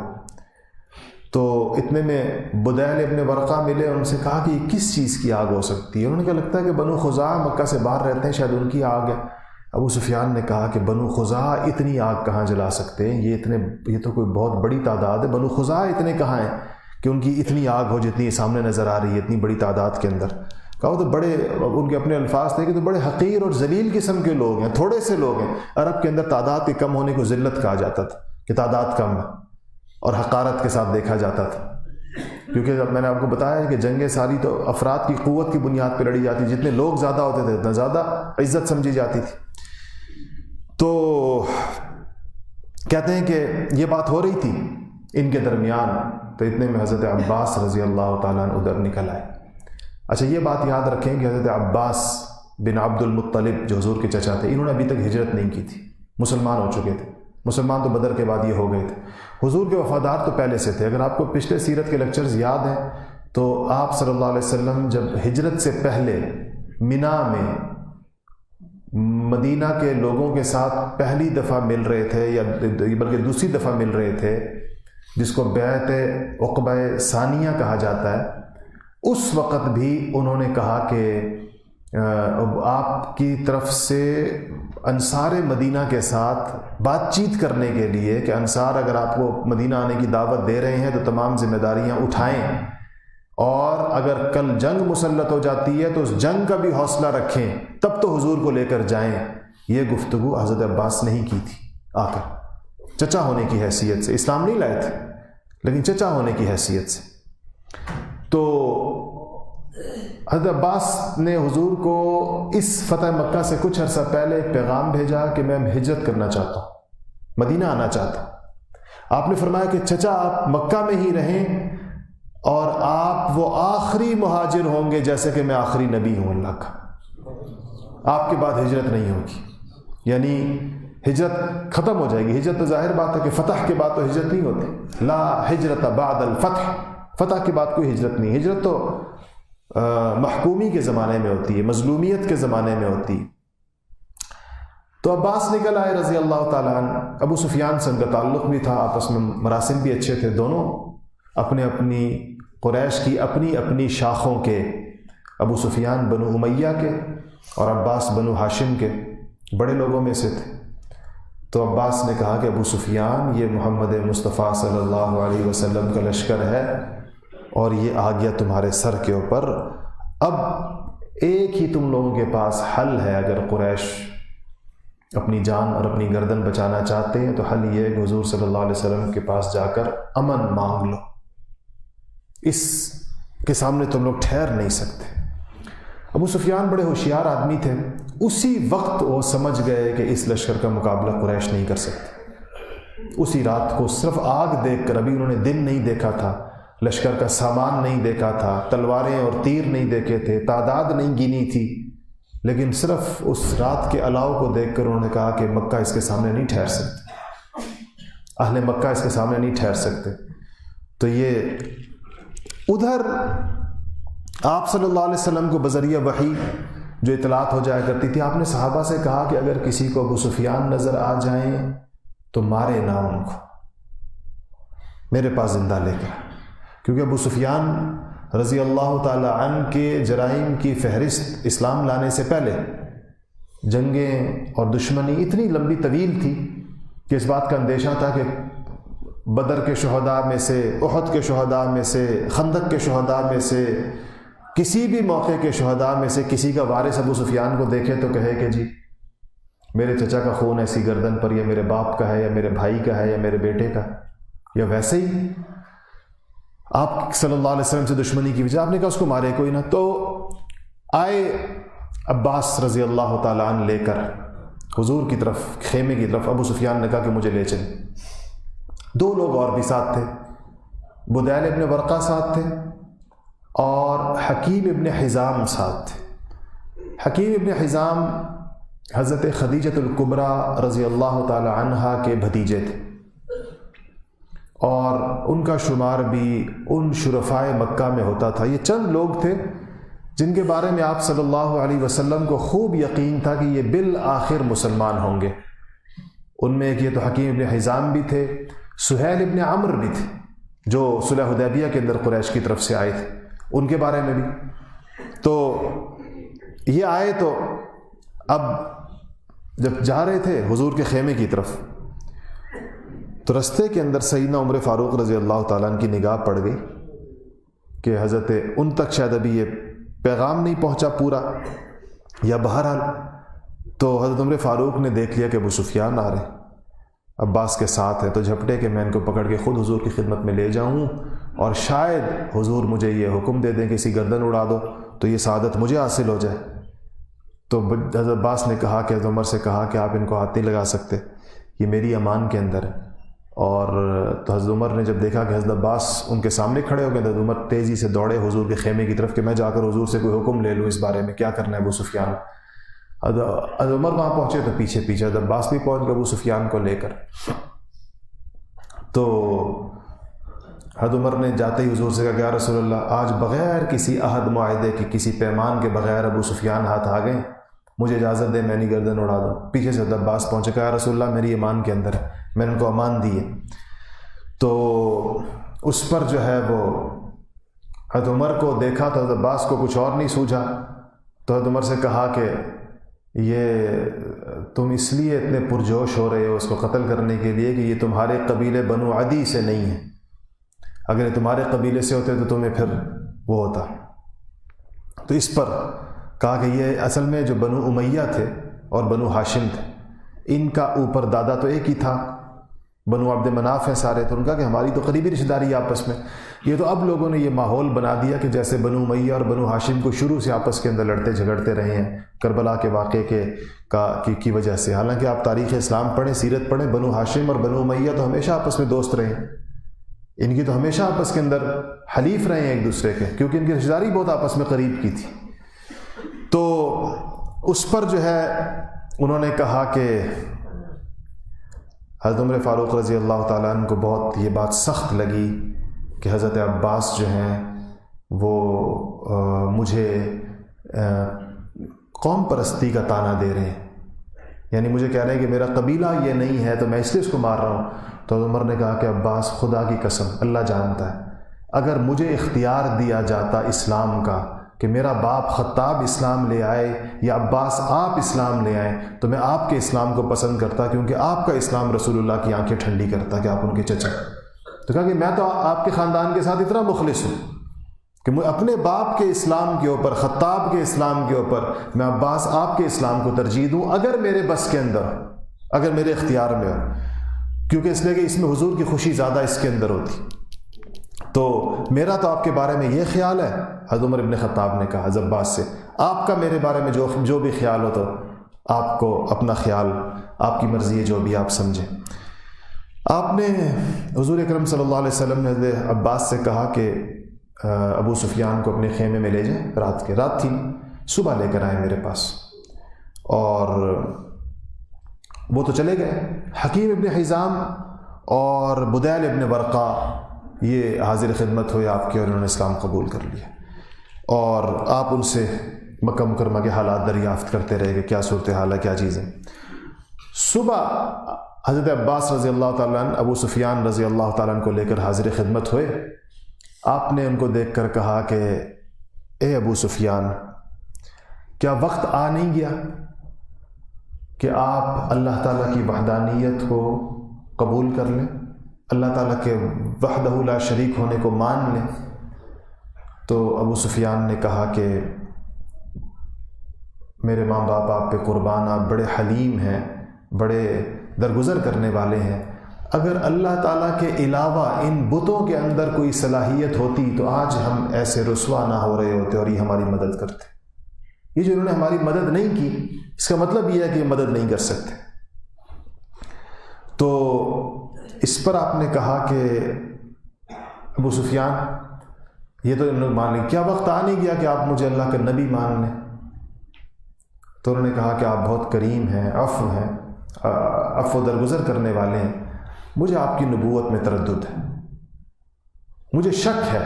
تو اتنے میں بدیل ابن ورقہ ملے, ان سے کہا کہ یہ کس چیز کی آگ ہو سکتی ہے. انہوں نے کہا لگتا ہے کہ بنو خزاعہ مکہ سے باہر رہتے ہیں, شاید ان کی آگ ہے. ابو سفیان نے کہا کہ بنو خزاعہ اتنی آگ کہاں جلا سکتے ہیں, یہ تو کوئی بہت بڑی تعداد ہے. بنو خزاعہ اتنے کہاں ہیں کہ ان کی اتنی آگ ہو جتنی سامنے نظر آ رہی ہے, اتنی بڑی تعداد کے اندر. کہا وہ تو بڑے, ان کے اپنے الفاظ تھے کہ تو بڑے حقیر اور ذلیل قسم کے لوگ ہیں, تھوڑے سے لوگ ہیں. عرب کے اندر تعداد کے کم ہونے کو ذلت کہا جاتا تھا کہ تعداد کم ہے, اور حقارت کے ساتھ دیکھا جاتا تھا. کیونکہ جب میں نے آپ کو بتایا ہے کہ جنگیں ساری تو افراد کی قوت کی بنیاد پہ لڑی جاتی, جتنے لوگ زیادہ ہوتے تھے اتنا زیادہ عزت سمجھی جاتی تھی. تو کہتے ہیں کہ یہ بات ہو رہی تھی ان کے درمیان, تو اتنے میں حضرت عباس رضی اللہ تعالیٰ عنہ ادھر نکل آئے. اچھا یہ بات یاد رکھیں کہ حضرت عباس بن عبد المطلب جو حضور کے چچا تھے, انہوں نے ابھی تک ہجرت نہیں کی تھی, مسلمان ہو چکے تھے. مسلمان تو بدر کے بعد یہ ہو گئے تھے. حضور کے وفادار تو پہلے سے تھے. اگر آپ کو پچھلے سیرت کے لیکچرز یاد ہیں تو آپ صلی اللہ علیہ وسلم جب ہجرت سے پہلے منا میں مدینہ کے لوگوں کے ساتھ پہلی دفعہ مل رہے تھے, یا بلکہ دوسری دفعہ مل رہے تھے, جس کو بیعت عقبہ ثانیہ کہا جاتا ہے, اس وقت بھی انہوں نے کہا کہ آپ کی طرف سے انصار مدینہ کے ساتھ بات چیت کرنے کے لیے کہ انصار اگر آپ کو مدینہ آنے کی دعوت دے رہے ہیں تو تمام ذمہ داریاں اٹھائیں, اور اگر کل جنگ مسلط ہو جاتی ہے تو اس جنگ کا بھی حوصلہ رکھیں, تب تو حضور کو لے کر جائیں. یہ گفتگو حضرت عباس نہیں کی تھی آ کر, چچا ہونے کی حیثیت سے. اسلام نہیں لائے تھے لیکن چچا ہونے کی حیثیت سے. تو حضرت عباس نے حضور کو اس فتح مکہ سے کچھ عرصہ پہلے ایک پیغام بھیجا کہ میں ہجرت کرنا چاہتا ہوں, مدینہ آنا چاہتا ہوں. آپ نے فرمایا کہ چچا آپ مکہ میں ہی رہیں اور آپ وہ آخری مہاجر ہوں گے جیسے کہ میں آخری نبی ہوں اللہ کا. آپ کے بعد ہجرت نہیں ہوگی، یعنی ہجرت ختم ہو جائے گی۔ ہجرت تو ظاہر بات ہے کہ فتح کے بعد تو ہجرت نہیں ہوتی، لا ہجرت بعد الفتح، فتح کے بعد کوئی ہجرت نہیں۔ ہجرت تو محکومی کے زمانے میں ہوتی ہے، مظلومیت کے زمانے میں ہوتی ہے۔ تو عباس نکل آئے رضی اللہ تعالیٰ عنہ، ابو سفیان سے ان کا تعلق بھی تھا، آپس میں مراسم بھی اچھے تھے، دونوں اپنے اپنی قریش کی اپنی اپنی شاخوں کے، ابو سفیان بنو امیہ کے اور عباس بنو ہاشم کے بڑے لوگوں میں سے تھے۔ تو عباس نے کہا کہ ابو سفیان، یہ محمد مصطفیٰ صلی اللہ علیہ وسلم کا لشکر ہے اور یہ آ گیا تمہارے سر کے اوپر، اب ایک ہی تم لوگوں کے پاس حل ہے، اگر قریش اپنی جان اور اپنی گردن بچانا چاہتے ہیں تو حل یہ ہے کہ حضور صلی اللہ علیہ وسلم کے پاس جا کر امن مانگ لو، اس کے سامنے تم لوگ ٹھہر نہیں سکتے۔ ابو سفیان بڑے ہوشیار آدمی تھے، اسی وقت وہ سمجھ گئے کہ اس لشکر کا مقابلہ قریش نہیں کر سکتے۔ اسی رات کو صرف آگ دیکھ کر، ابھی انہوں نے دن نہیں دیکھا تھا، لشکر کا سامان نہیں دیکھا تھا، تلواریں اور تیر نہیں دیکھے تھے، تعداد نہیں گنی تھی، لیکن صرف اس رات کے الاؤ کو دیکھ کر انہوں نے کہا کہ مکہ اس کے سامنے نہیں ٹھہر سکتے، اہل مکہ اس کے سامنے نہیں ٹھہر سکتے۔ تو یہ ادھر آپ صلی اللہ علیہ وسلم کو بذریعہ وحی جو اطلاعات ہو جایا کرتی تھی، آپ نے صحابہ سے کہا کہ اگر کسی کو ابو سفیان نظر آ جائیں تو مارے نہ ان کو، میرے پاس زندہ لے کر، کیونکہ ابو سفیان رضی اللہ تعالی عنہ کے جرائم کی فہرست اسلام لانے سے پہلے جنگیں اور دشمنی اتنی لمبی طویل تھی کہ اس بات کا اندیشہ تھا کہ بدر کے شہداء میں سے، احد کے شہداء میں سے، خندق کے شہداء میں سے، کسی بھی موقع کے شہداء میں سے کسی کا وارث ابو سفیان کو دیکھے تو کہے کہ جی میرے چچا کا خون ایسی گردن پر، یا میرے باپ کا ہے، یا میرے بھائی کا ہے، یا میرے بیٹے کا، یا ویسے ہی آپ صلی اللہ علیہ وسلم سے دشمنی کی وجہ آپ نے کہا اس کو مارے کوئی نہ۔ تو آئے عباس رضی اللہ تعالیٰ عنہ لے کر حضور کی طرف، خیمے کی طرف۔ ابو سفیان نے کہا کہ مجھے لے چلیں۔ دو لوگ اور بھی ساتھ تھے، بدیل ابن ورقہ ساتھ تھے اور حکیم ابن حزام ساتھ تھے۔ حکیم ابن حزام حضرت خدیجۃ الکبریٰ رضی اللہ تعالی عنہا کے بھتیجے تھے، اور ان کا شمار بھی ان شرفائے مکہ میں ہوتا تھا۔ یہ چند لوگ تھے جن کے بارے میں آپ صلی اللہ علیہ وسلم کو خوب یقین تھا کہ یہ بالآخر مسلمان ہوں گے۔ ان میں ایک یہ تو حکیم ابن حزام بھی تھے، سہیل ابن عمرو بھی تھے جو صلح حدیبیہ کے اندر قریش کی طرف سے آئے تھے، ان کے بارے میں بھی۔ تو یہ آئے تو اب جب جا رہے تھے حضور کے خیمے کی طرف تو رستے کے اندر سیدنا عمر فاروق رضی اللہ تعالیٰ عنہ کی نگاہ پڑ گئی کہ حضرت ان تک شاید ابھی یہ پیغام نہیں پہنچا پورا، یا بہرحال تو حضرت عمر فاروق نے دیکھ لیا کہ ابو سفیان آ رہے ہیں، عباس کے ساتھ ہے، تو جھپٹے کہ میں ان کو پکڑ کے خود حضور کی خدمت میں لے جاؤں اور شاید حضور مجھے یہ حکم دے دیں کہ اسی گردن اڑا دو تو یہ سعادت مجھے حاصل ہو جائے۔ تو حضرت عباس نے کہا کہ حضرت عمر سے کہا کہ آپ ان کو ہاتھ نہیں لگا سکتے، یہ میری امان کے اندر ہے۔ اور تو حضرت عمر نے جب دیکھا کہ حضرت عباس ان کے سامنے کھڑے ہو گئے، حضرت عمر تیزی سے دوڑے حضور کے خیمے کی طرف کہ میں جا کر حضور سے کوئی حکم لے لوں اس بارے میں، کیا کرنا ہے ابو سفیان۔ حضرت عمر وہاں پہنچے تو پیچھے پیچھے حضرت عباس بھی پہنچ گئے ابو سفیان کو لے کر۔ تو حضرت عمر نے جاتے ہی حضور سے کہا کہ یا رسول اللہ، آج بغیر کسی عہد معاہدے کی، کسی پیمان کے بغیر ابو سفیان ہاتھ آ گئے، مجھے اجازت دے میں نہیں گردن اڑا دوں۔ پیچھے سے حضرت عباس پہنچے، کہا یا رسول اللہ میری امان کے اندر ہے، میں نے ان کو امان دی ہے۔ تو اس پر جو ہے وہ حضرت عمر کو دیکھا تو حضرت عباس کو کچھ اور نہیں سوجھا، تو حضرت عمر سے کہا کہ یہ تم اس لیے اتنے پرجوش ہو رہے ہو اس کو قتل کرنے کے لیے کہ یہ تمہارے قبیلے بنو عدی سے نہیں ہے، اگر یہ تمہارے قبیلے سے ہوتے تو تمہیں پھر وہ ہوتا۔ تو اس پر کہا کہ یہ اصل میں جو بنو امیہ تھے اور بنو ہاشم تھے، ان کا اوپر دادا تو ایک ہی تھا، بنو عبد مناف ہیں سارے، تو ان کا کہ ہماری تو قریبی رشتہ داری ہے آپس میں۔ یہ تو اب لوگوں نے یہ ماحول بنا دیا کہ جیسے بنو امیہ اور بنو ہاشم کو شروع سے آپس کے اندر لڑتے جھگڑتے رہے ہیں کربلا کے واقعے کی وجہ سے۔ حالانکہ آپ تاریخ اسلام پڑھیں، سیرت پڑھیں، بنو ہاشم اور بنو امیہ تو ہمیشہ آپس میں دوست رہے ہیں، ان کی تو ہمیشہ آپس کے اندر حلیف رہے ہیں ایک دوسرے کے، کیونکہ ان کی رشتہ داری بہت آپس میں قریب کی تھی۔ تو اس پر جو ہے انہوں نے کہا کہ حضرت عمر فاروق رضی اللہ تعالیٰ عنہ کو بہت یہ بات سخت لگی کہ حضرت عباس جو ہیں وہ مجھے قوم پرستی کا طعنہ دے رہے ہیں، یعنی مجھے کہہ رہے ہیں کہ میرا قبیلہ یہ نہیں ہے تو میں اس لیے اس کو مار رہا ہوں۔ تو عمر نے کہا کہ عباس، خدا کی قسم، اللہ جانتا ہے اگر مجھے اختیار دیا جاتا اسلام کا کہ میرا باپ خطاب اسلام لے آئے یا عباس آپ اسلام لے آئیں، تو میں آپ کے اسلام کو پسند کرتا، کیونکہ آپ کا اسلام رسول اللہ کی آنکھیں ٹھنڈی کرتا کہ آپ ان کے چچا۔ تو کہا کہ میں تو آپ کے خاندان کے ساتھ اتنا مخلص ہوں کہ میں اپنے باپ کے اسلام کے اوپر، خطاب کے اسلام کے اوپر، میں عباس آپ کے اسلام کو ترجیح دوں اگر میرے بس کے اندر، اگر میرے اختیار میں ہو، کیونکہ اس لیے کہ اس میں حضور کی خوشی زیادہ اس کے اندر ہوتی۔ تو میرا تو آپ کے بارے میں یہ خیال ہے، حضرت عمر ابن خطاب نے کہا حضرت عباس سے، آپ کا میرے بارے میں جو بھی خیال ہو تو آپ کو اپنا خیال، آپ کی مرضی ہے، جو بھی آپ سمجھیں۔ آپ نے حضور اکرم صلی اللہ علیہ وسلم نے حضرت عباس سے کہا کہ ابو سفیان کو اپنے خیمے میں لے جائیں، رات تھی، صبح لے کر آئے میرے پاس، اور وہ تو چلے گئے۔ حکیم ابن حزام اور بدیل ابن ورقا یہ حاضر خدمت ہوئے آپ کے، اور انہوں نے اسلام قبول کر لیا، اور آپ ان سے مکہ مکرمہ کے حالات دریافت کرتے رہے کہ کیا صورتحال ہے، کیا چیزیں۔ صبح حضرت عباس رضی اللہ تعالیٰ عنہ ابو سفیان رضی اللہ تعالیٰ عنہ کو لے کر حاضر خدمت ہوئے۔ آپ نے ان کو دیکھ کر کہا کہ اے ابو سفیان، کیا وقت آ نہیں گیا کہ آپ اللہ تعالیٰ کی وحدانیت کو قبول کر لیں، اللہ تعالیٰ کے وحدہ لا شریک ہونے کو مان لیں؟ تو ابو سفیان نے کہا کہ میرے ماں باپ آپ پہ قربان، آپ بڑے حلیم ہیں، بڑے درگزر کرنے والے ہیں، اگر اللہ تعالیٰ کے علاوہ ان بتوں کے اندر کوئی صلاحیت ہوتی تو آج ہم ایسے رسوا نہ ہو رہے ہوتے اور یہ ہماری مدد کرتے۔ یہ جو انہوں نے ہماری مدد نہیں کی، اس کا مطلب یہ ہے کہ یہ مدد نہیں کر سکتے۔ تو اس پر آپ نے کہا کہ ابو سفیان، یہ تو ان لوگ مان لیں، کیا وقت آ نہیں گیا کہ آپ مجھے اللہ کا نبی مان لیں؟ تو انہوں نے کہا کہ آپ بہت کریم ہیں، عفو درگزر کرنے والے ہیں، مجھے آپ کی نبوت میں تردد ہے، مجھے شک ہے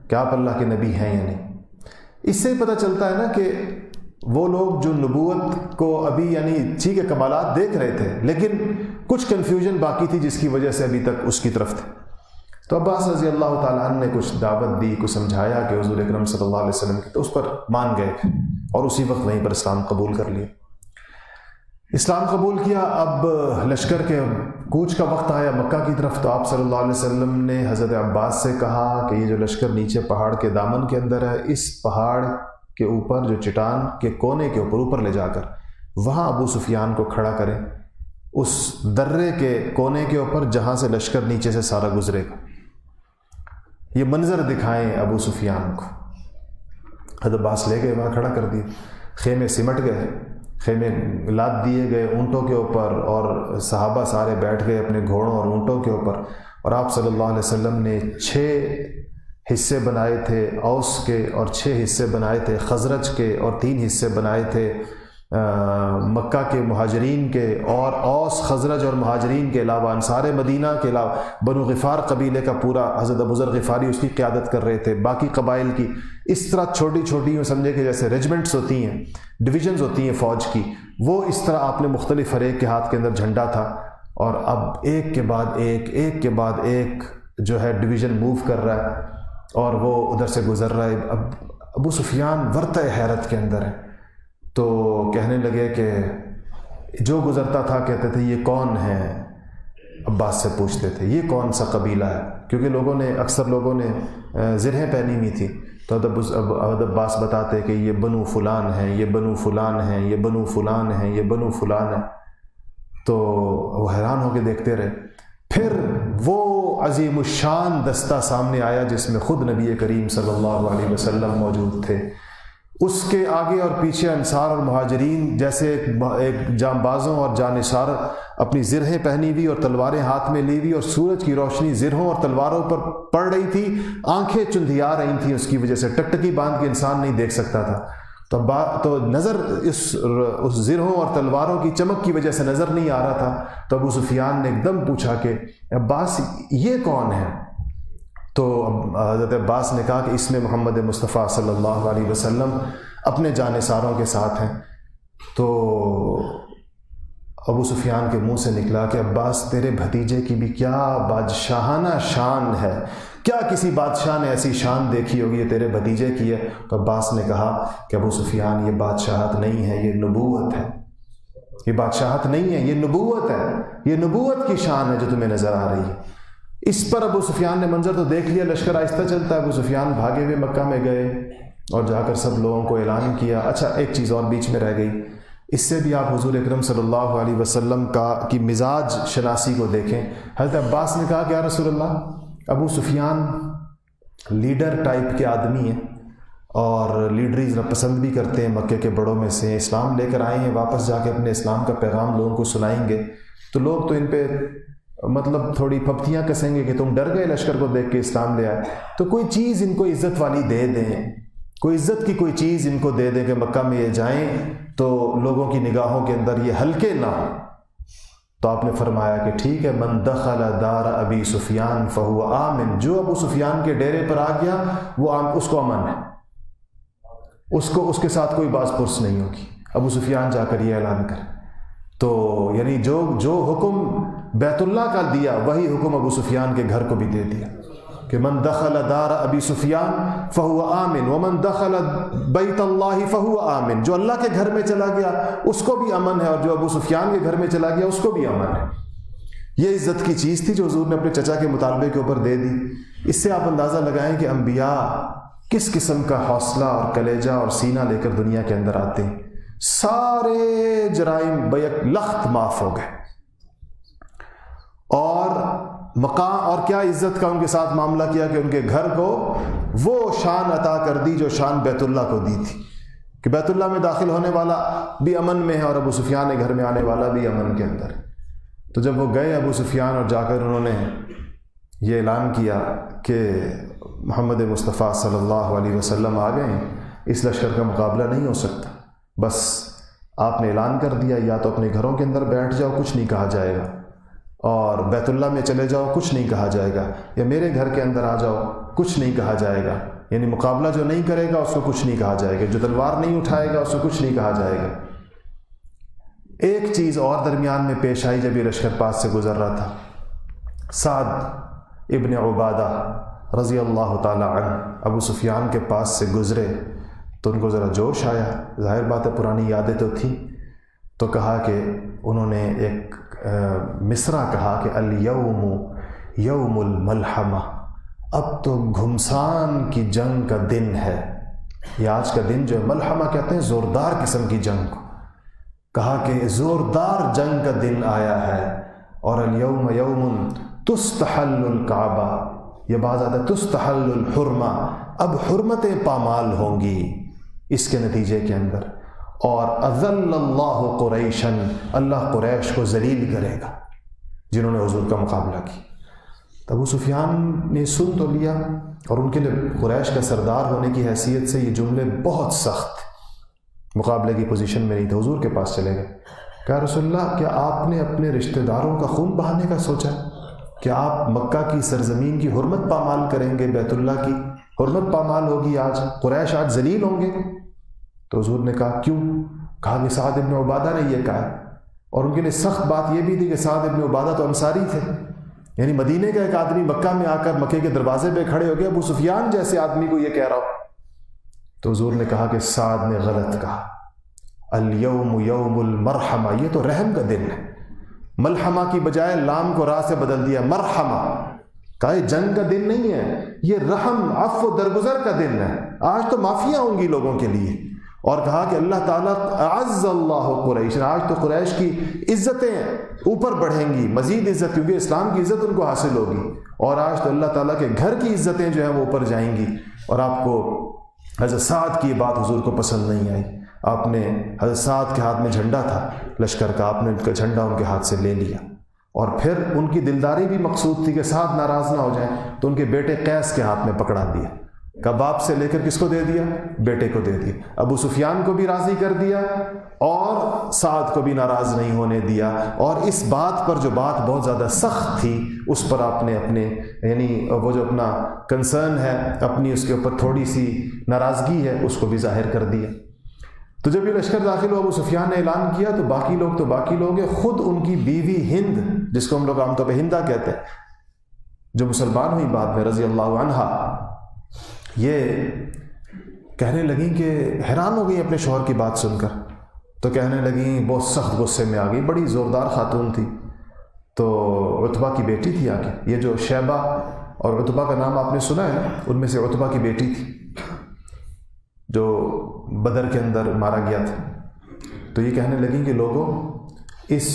کہ آپ اللہ کے نبی ہیں یا نہیں۔ اس سے ہی پتہ چلتا ہے نا کہ وہ لوگ جو نبوت کو ابھی یعنی ٹھیک ہے کمالات دیکھ رہے تھے، لیکن کچھ کنفیوژن باقی تھی جس کی وجہ سے ابھی تک اس کی طرف تھے۔ تو عباس رضی اللہ تعالیٰ عنہ نے کچھ دعوت دی، کچھ سمجھایا کہ حضور اکرم صلی اللہ علیہ وسلم کی، تو اس پر مان گئے اور اسی وقت وہیں پر اسلام قبول کر لیا۔ اسلام قبول کیا۔ اب لشکر کے کوچ کا وقت آیا مکہ کی طرف، تو آپ صلی اللہ علیہ وسلم نے حضرت عباس سے کہا کہ یہ جو لشکر نیچے پہاڑ کے دامن کے اندر ہے، اس پہاڑ کے اوپر جو چٹان کے کونے کے اوپر لے جا کر وہاں ابو سفیان کو کھڑا کریں، اس درے کے کونے کے اوپر جہاں سے لشکر نیچے سے سارا گزرے گا، یہ منظر دکھائیں ابو سفیان کو۔ حضرت عباس لے گئے، وہاں کھڑا کر دیے، خیمے سمٹ گئے، خیمے لاد دیے گئے اونٹوں کے اوپر، اور صحابہ سارے بیٹھ گئے اپنے گھوڑوں اور اونٹوں کے اوپر، اور آپ صلی اللہ علیہ وسلم نے 6 حصے بنائے تھے اوس کے، اور 6 حصے بنائے تھے خزرج کے، اور 3 حصے بنائے تھے مکہ کے مہاجرین کے، اور اوس خزرج اور مہاجرین کے علاوہ انصار مدینہ کے علاوہ بنو غفار قبیلے کا پورا حضرت ابو ذر غفاری اس کی قیادت کر رہے تھے، باقی قبائل کی اس طرح چھوٹی چھوٹی سمجھے کہ جیسے ریجمنٹس ہوتی ہیں، ڈویژنز ہوتی ہیں فوج کی، وہ اس طرح آپ نے مختلف، ہر ایک کے ہاتھ کے اندر جھنڈا تھا، اور اب ایک کے بعد ایک جو ہے ڈویژن موو کر رہا ہے، اور وہ ادھر سے گزر رہا ہے۔ اب ابو سفیان ورطہ حیرت کے اندر ہے، تو کہنے لگے کہ جو گزرتا تھا کہتے تھے یہ کون ہے، عباس سے پوچھتے تھے یہ کون سا قبیلہ ہے، کیونکہ اکثر لوگوں نے زرہیں پہنی ہوئی تھی، تو حضرت عباس بتاتے کہ یہ بنو فلان ہیں، یہ بنو فلان ہیں، یہ بنو فلان ہیں، یہ بنو فلان ہیں۔ تو وہ حیران ہو کے دیکھتے رہے۔ پھر وہ عظیم الشان دستہ سامنے آیا جس میں خود نبی کریم صلی اللہ علیہ وسلم موجود تھے، اس کے آگے اور پیچھے انصار اور مہاجرین جیسے ایک جانبازوں اور جانثار اپنی زرہیں پہنی ہوئی اور تلواریں ہاتھ میں لی ہوئی، اور سورج کی روشنی زرہوں اور تلواروں پر پڑ رہی تھی، آنکھیں چندھیا رہی تھیں اس کی وجہ سے، ٹکٹکی باندھ کے انسان نہیں دیکھ سکتا تھا، تو نظر اس زرہوں اور تلواروں کی چمک کی وجہ سے نظر نہیں آ رہا تھا. تو ابو سفیان نے ایک دم پوچھا کہ عباس یہ کون ہے؟ تو حضرت عباس نے کہا کہ اس میں محمد مصطفیٰ صلی اللہ علیہ وسلم اپنے جانثاروں کے ساتھ ہیں. تو ابو سفیان کے منہ سے نکلا کہ عباس تیرے بھتیجے کی بھی کیا بادشاہانہ شان ہے، کیا کسی بادشاہ نے ایسی شان دیکھی ہوگی، یہ تیرے بھتیجے کی ہے. تو عباس نے کہا کہ ابو سفیان یہ بادشاہت نہیں ہے، یہ نبوت ہے. یہ بادشاہت نہیں ہے، یہ نبوت ہے، یہ نبوت کی شان ہے جو تمہیں نظر آ رہی ہے. اس پر ابو سفیان نے منظر تو دیکھ لیا، لشکر آہستہ چلتا ہے. ابو سفیان بھاگے ہوئے مکہ میں گئے اور جا کر سب لوگوں کو اعلان کیا. اچھا ایک چیز اور بیچ میں رہ گئی، اس سے بھی آپ حضور اکرم صلی اللہ علیہ وسلم کی مزاج شناسی کو دیکھیں. حضرت عباس نے کہا کہ یا رسول اللہ، ابو سفیان لیڈر ٹائپ کے آدمی ہیں اور لیڈری ذرا پسند بھی کرتے ہیں، مکے کے بڑوں میں سے، اسلام لے کر آئے ہیں، واپس جا کے اپنے اسلام کا پیغام لوگوں کو سنائیں گے تو لوگ تو ان پہ مطلب تھوڑی پھپتیاں کسیں گے کہ تم ڈر گئے لشکر کو دیکھ کے اسلام لے آئے. تو کوئی چیز ان کو عزت والی دے دیں، کوئی عزت کی کوئی چیز ان کو دے دیں کہ مکہ میں یہ جائیں تو لوگوں کی نگاہوں کے اندر یہ ہلکے نہ ہوں. تو آپ نے فرمایا کہ ٹھیک ہے، من دخل دار ابی سفیان فہو آمن، جو ابو سفیان کے ڈیرے پر آ گیا وہ اس کو امن ہے، اس کے ساتھ کوئی باز پرس نہیں ہوگی. ابو سفیان جا کر یہ اعلان کر. تو یعنی جو حکم بیت اللہ کا دیا وہی حکم ابو سفیان کے گھر کو بھی دے دیا کہ من دخل دار ابی سفیان فہو آمن ومن دخل بیت اللہ فہو آمن. جو اللہ کے گھر میں چلا گیا اس کو بھی امن ہے، اور جو ابو سفیان کے گھر میں چلا گیا اس کو بھی امن ہے. یہ عزت کی چیز تھی جو حضور نے اپنے چچا کے مطالبے کے اوپر دے دی. اس سے آپ اندازہ لگائیں کہ انبیاء کس قسم کا حوصلہ اور کلیجہ اور سینہ لے کر دنیا کے اندر آتے ہیں. سارے جرائم بیک لخت معاف ہو گئے، اور مقام اور کیا عزت کا ان کے ساتھ معاملہ کیا کہ ان کے گھر کو وہ شان عطا کر دی جو شان بیت اللہ کو دی تھی، کہ بیت اللہ میں داخل ہونے والا بھی امن میں ہے اور ابو سفیان کے گھر میں آنے والا بھی امن کے اندر. تو جب وہ گئے ابو سفیان اور جا کر انہوں نے یہ اعلان کیا کہ محمد مصطفیٰ صلی اللہ علیہ وسلم آ گئے، اس لشکر کا مقابلہ نہیں ہو سکتا، بس آپ نے اعلان کر دیا یا تو اپنے گھروں کے اندر بیٹھ جاؤ کچھ نہیں کہا جائے گا، اور بیت اللہ میں چلے جاؤ کچھ نہیں کہا جائے گا، یا میرے گھر کے اندر آ جاؤ کچھ نہیں کہا جائے گا. یعنی مقابلہ جو نہیں کرے گا اس کو کچھ نہیں کہا جائے گا، جو تلوار نہیں اٹھائے گا اس کو کچھ نہیں کہا جائے گا. ایک چیز اور درمیان میں پیش آئی جب یہ لشکر پاس سے گزر رہا تھا. سعد ابن عبادہ رضی اللہ تعالی عنہ ابو سفیان کے پاس سے گزرے تو ان کو ذرا جوش آیا، ظاہر بات ہے پرانی یادیں تو تھیں. تو کہا کہ انہوں نے ایک مصرع کہا کہ الیوم یوم الملحمہ، اب تو گھمسان کی جنگ کا دن ہے. یہ آج کا دن جو ملحمہ کہتے ہیں زوردار قسم کی جنگ کو، کہا کہ زوردار جنگ کا دن آیا ہے. اور الیوم یوم تستحل الکعبہ، یہ بات آتا ہے تستحل الحرمہ، اب حرمتیں پامال ہوں گی اس کے نتیجے کے اندر. اور اذل اللہ قریشن، اللہ قریش کو ذلیل کرے گا جنہوں نے حضور کا مقابلہ کی. تو ابو سفیان نے سن تو لیا، اور ان کے لیے قریش کا سردار ہونے کی حیثیت سے یہ جملے بہت سخت، مقابلے کی پوزیشن میں نہیں تھے. حضور کے پاس چلے گئے، کہا رسول اللہ کیا آپ نے اپنے رشتہ داروں کا خون بہانے کا سوچا؟ کیا آپ مکہ کی سرزمین کی حرمت پامال کریں گے؟ بیت اللہ کی حرمت پامال ہوگی، آج قریش آج ذلیل ہوں گے. تو حضور نے کہا کیوں؟ کہا کہ سعد ابن عبادہ نے یہ کہا. اور ان کے لیے سخت بات یہ بھی تھی کہ سعد ابن عبادہ تو انصاری تھے، یعنی مدینے کا ایک آدمی مکہ میں آ کر مکے کے دروازے پہ کھڑے ہو گئے، ابو سفیان جیسے آدمی کو یہ کہہ رہا ہو. تو حضور نے کہا کہ سعد نے غلط کہا، الیوم یوم المرحمہ، یہ تو رحم کا دن ہے. ملحمہ کی بجائے لام کو را سے بدل دیا، مرحمہ. کہا یہ جنگ کا دن نہیں ہے، یہ رحم عفو درگزر کا دن ہے، آج تو معافیاں ہوں گی لوگوں کے لیے. اور کہا کہ اللہ تعالیٰ اعز اللہ قریش، آج تو قریش کی عزتیں اوپر بڑھیں گی، مزید عزت، کیونکہ اسلام کی عزت ان کو حاصل ہوگی، اور آج تو اللہ تعالیٰ کے گھر کی عزتیں جو ہیں وہ اوپر جائیں گی. اور آپ کو حضرت سعد کی بات حضور کو پسند نہیں آئی. آپ نے حضرت سعد کے ہاتھ میں جھنڈا تھا لشکر کا، آپ نے ان کا جھنڈا ان کے ہاتھ سے لے لیا. اور پھر ان کی دلداری بھی مقصود تھی کہ سعد ناراض نہ ہو جائیں، تو ان کے بیٹے قیس کے ہاتھ میں پکڑا دیا باپ سے لے کر کس کو دے دیا؟ بیٹے کو دے دیا. ابو سفیان کو بھی راضی کر دیا اور سعد کو بھی ناراض نہیں ہونے دیا. اور اس بات پر جو بات بہت زیادہ سخت تھی اس پر آپ نے اپنے یعنی وہ جو اپنا کنسرن ہے، اپنی اس کے اوپر تھوڑی سی ناراضگی ہے، اس کو بھی ظاہر کر دیا. تو جب یہ لشکر داخل ہوا، ابو سفیان نے اعلان کیا تو باقی لوگ ہیں. خود ان کی بیوی ہند، جس کو ہم لوگ عام طور پہ ہندا کہتے ہیں، جو مسلمان ہوئی بعد میں رضی اللہ عنہا، یہ کہنے لگیں کہ حیران ہو گئی اپنے شوہر کی بات سن کر. تو کہنے لگیں، بہت سخت غصے میں آ گئی، بڑی زوردار خاتون تھی. تو عتبہ کی بیٹی تھی آگے، یہ جو شیبہ اور عتبہ کا نام آپ نے سنا ہے، ان میں سے عتبہ کی بیٹی تھی جو بدر کے اندر مارا گیا تھا. تو یہ کہنے لگیں کہ لوگوں، اس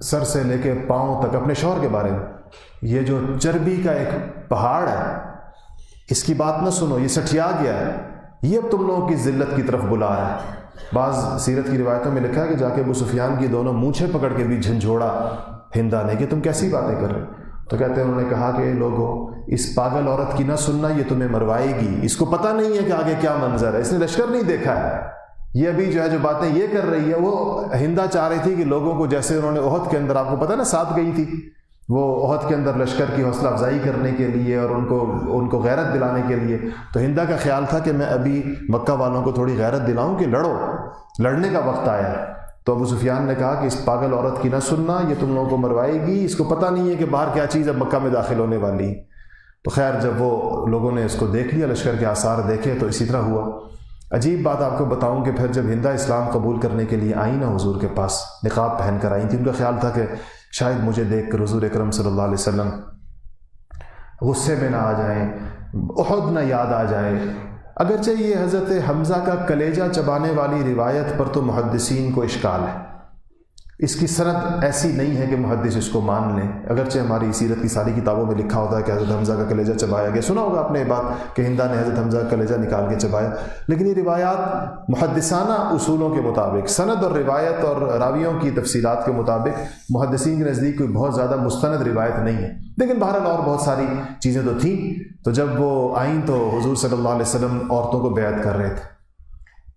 سر سے لے کے پاؤں تک اپنے شوہر کے بارے میں، یہ جو چربی کا ایک پہاڑ ہے، اس کی بات نہ سنو، یہ سٹھیا گیا ہے، یہ اب تم لوگوں کی ذلت کی طرف بلا رہا ہے. بعض سیرت کی روایتوں میں لکھا ہے کہ جا کے ابو سفیان کی دونوں مونچھیں پکڑ کے بھی جھنجھوڑا ہندا نے کہ تم کیسی باتیں کر رہے. تو کہتے ہیں انہوں نے کہا کہ لوگوں، اس پاگل عورت کی نہ سننا، یہ تمہیں مروائے گی. اس کو پتہ نہیں ہے کہ آگے کیا منظر ہے، اس نے لشکر نہیں دیکھا ہے. یہ ابھی جو ہے جو باتیں یہ کر رہی ہے، وہ ہندا چاہ رہی تھی کہ لوگوں کو، جیسے انہوں نے احد کے اندر، آپ کو پتہ نا ساتھ گئی تھی وہ احد کے اندر لشکر کی حوصلہ افزائی کرنے کے لیے اور ان کو غیرت دلانے کے لیے. تو ہندا کا خیال تھا کہ میں ابھی مکہ والوں کو تھوڑی غیرت دلاؤں کہ لڑنے کا وقت آیا ہے. تو ابو سفیان نے کہا کہ اس پاگل عورت کی نہ سننا، یہ تم لوگوں کو مروائے گی، اس کو پتہ نہیں ہے کہ باہر کیا چیز اب مکہ میں داخل ہونے والی. تو خیر جب وہ لوگوں نے اس کو دیکھ لیا، لشکر کے آثار دیکھے، تو اسی طرح ہوا. عجیب بات آپ کو بتاؤں کہ پھر جب ہندا اسلام قبول کرنے کے لیے آئی نا حضور کے پاس، نقاب پہن کر آئی تھی، ان کا خیال تھا کہ شاید مجھے دیکھ کر حضور اکرم صلی اللہ علیہ وسلم غصے میں نہ آ جائیں، احد نہ یاد آ جائے. اگرچہ یہ حضرت حمزہ کا کلیجہ چبانے والی روایت پر تو محدثین کو اشکال ہے، اس کی سند ایسی نہیں ہے کہ محدث اس کو مان لیں. اگرچہ ہماری سیرت کی ساری کتابوں میں لکھا ہوتا ہے کہ حضرت حمزہ کا کلیجہ چبایا گیا، سنا ہوگا آپ نے یہ بات کہ ہندا نے حضرت حمزہ کا کلیجہ نکال کے چبایا. لیکن یہ روایات محدثانہ اصولوں کے مطابق، سند اور روایت اور راویوں کی تفصیلات کے مطابق محدثین کے نزدیک کوئی بہت زیادہ مستند روایت نہیں ہے. لیکن بہرحال اور بہت ساری چیزیں تو تھیں. تو جب وہ آئیں تو حضور صلی اللہ علیہ وسلم عورتوں کو بیعت کر رہے تھے.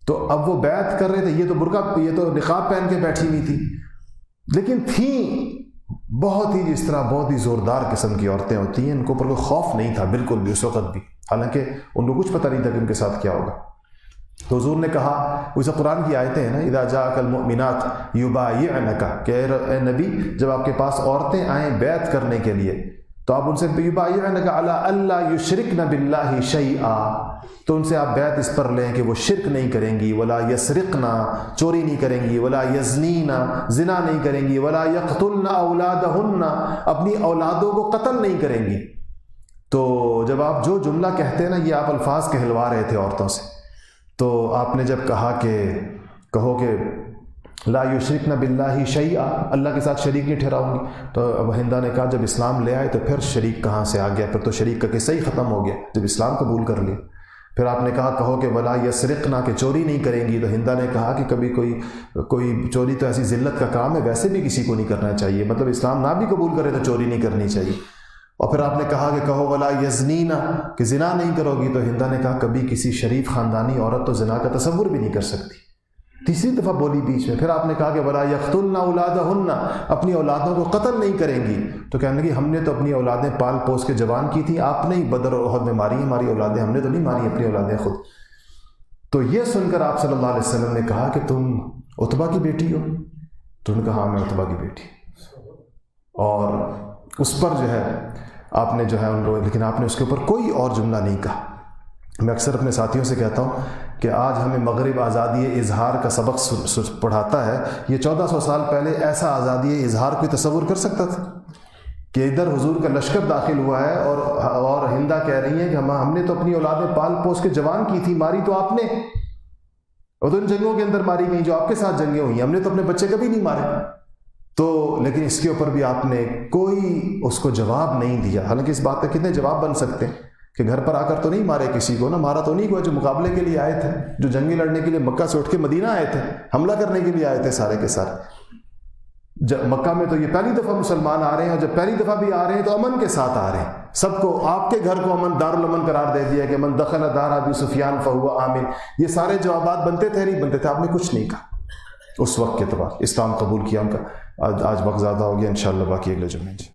تو اب وہ بیعت کر رہے تھے، یہ تو برقع، یہ تو نقاب پہن کے بیٹھی ہوئی تھی، لیکن تھیں بہت ہی، جس طرح بہت ہی زوردار قسم کی عورتیں ہوتی ہیں، ان کو پر کوئی خوف نہیں تھا بالکل بھی اس وقت بھی، حالانکہ ان کو کچھ پتہ نہیں تھا کہ ان کے ساتھ کیا ہوگا. تو حضور نے کہا، ویسے قرآن کی آیتیں ہیں نا، اذا جاءک المؤمنات یبایعنک، کہ اے نبی جب آپ کے پاس عورتیں آئیں بیعت کرنے کے لیے تو آپ ان سے یبایعنک علی الا یشرکن باللہ شیئا، تو ان سے آپ بیعت اس پر لیں کہ وہ شرک نہیں کریں گی، ولا یسرقنا، چوری نہیں کریں گی، ولا یزنینا، زنا نہیں کریں گی، ولا یقتلن اولادہن، اپنی اولادوں کو قتل نہیں کریں گی. تو جب آپ جو جملہ کہتے ہیں نا، یہ آپ الفاظ کہلوا رہے تھے عورتوں سے. تو آپ نے جب کہا کہ کہو کہ لا یشرکن باللہ شیئا، اللہ کے ساتھ شریک نہیں ٹھہراؤں گی، تو اب ہندا نے کہا جب اسلام لے آئے تو پھر شریک کہاں سے آ گیا، پھر تو شریک کا قصہ ہی ختم ہو گیا جب اسلام قبول کر لیا. پھر آپ نے کہا کہو کہ ولا یسرقنا، کہ چوری نہیں کریں گی. تو ہندا نے کہا کہ کبھی کوئی چوری تو ایسی ذلت کا کام ہے، ویسے بھی کسی کو نہیں کرنا چاہیے، مطلب اسلام نہ بھی قبول کرے تو چوری نہیں کرنی چاہیے. اور پھر آپ نے کہا کہ کہو ولا یزنینا، کہ زنا نہیں کرو گی. تو ہندا نے کہا کبھی کسی شریف خاندانی عورت تو زنا کا تصور بھی نہیں کر سکتی. تیسری دفعہ بولی بیچ میں. پھر آپ نے کہا کہ ولا یقتلن اولادہن، اپنی اولادوں کو قتل نہیں کریں گی. تو کہنے لگی ہم نے تو اپنی اولادیں پال پوس کے جوان کی تھیں، آپ نے ہی بدر اور احد میں ماری ہیں ہماری اولادیں، ہم نے تو نہیں ماری اپنی اولادیں خود. تو یہ سن کر آپ صلی اللہ علیہ وسلم نے کہا کہ تم عتبہ کی بیٹی ہو؟ تو انہوں نے کہا ہاں میں عتبہ کی بیٹی. اور اس پر جو ہے آپ نے جو ہے ان کو، لیکن آپ نے اس کے اوپر کوئی اور جملہ نہیں کہا. میں اکثر اپنے ساتھیوں سے کہتا ہوں کہ آج ہمیں مغرب آزادی اظہار کا سبق پڑھاتا ہے. یہ 1400 سال پہلے ایسا آزادی اظہار کوئی تصور کر سکتا تھا کہ ادھر حضور کا لشکر داخل ہوا ہے اور ہندا کہہ رہی ہیں کہ ہم نے تو اپنی اولادیں پال پوس کے جوان کی تھی، ماری تو آپ نے، اور تو ان جنگوں کے اندر ماری گئی جو آپ کے ساتھ جنگیں ہوئی، ہم نے تو اپنے بچے کبھی نہیں مارے. تو لیکن اس کے اوپر بھی آپ نے کوئی اس کو جواب نہیں دیا. حالانکہ اس بات کا کتنے جواب بن سکتے ہیں کہ گھر پر آ کر تو نہیں مارے کسی کو، نہ مارا تو نہیں ہوا جو مقابلے کے لیے آئے تھے، جو جنگیں لڑنے کے لیے مکہ سے اٹھ کے مدینہ آئے تھے، حملہ کرنے کے لیے آئے تھے سارے کے سارے. مکہ میں تو یہ پہلی دفعہ مسلمان آ رہے ہیں، اور جب پہلی دفعہ بھی آ رہے ہیں تو امن کے ساتھ آ رہے ہیں. سب کو آپ کے گھر کو امن، دارالامن قرار دے دیا کہ من دخل دار ابی سفیان فہو آمن. یہ سارے جوابات بنتے تھے نہیں بنتے تھے، آپ نے کچھ نہیں کہا اس وقت کے اعتبار. اسلام قبول کیا ان کا. آج وقت زیادہ ہو گیا، انشاءاللہ باقی اگلے جمعے.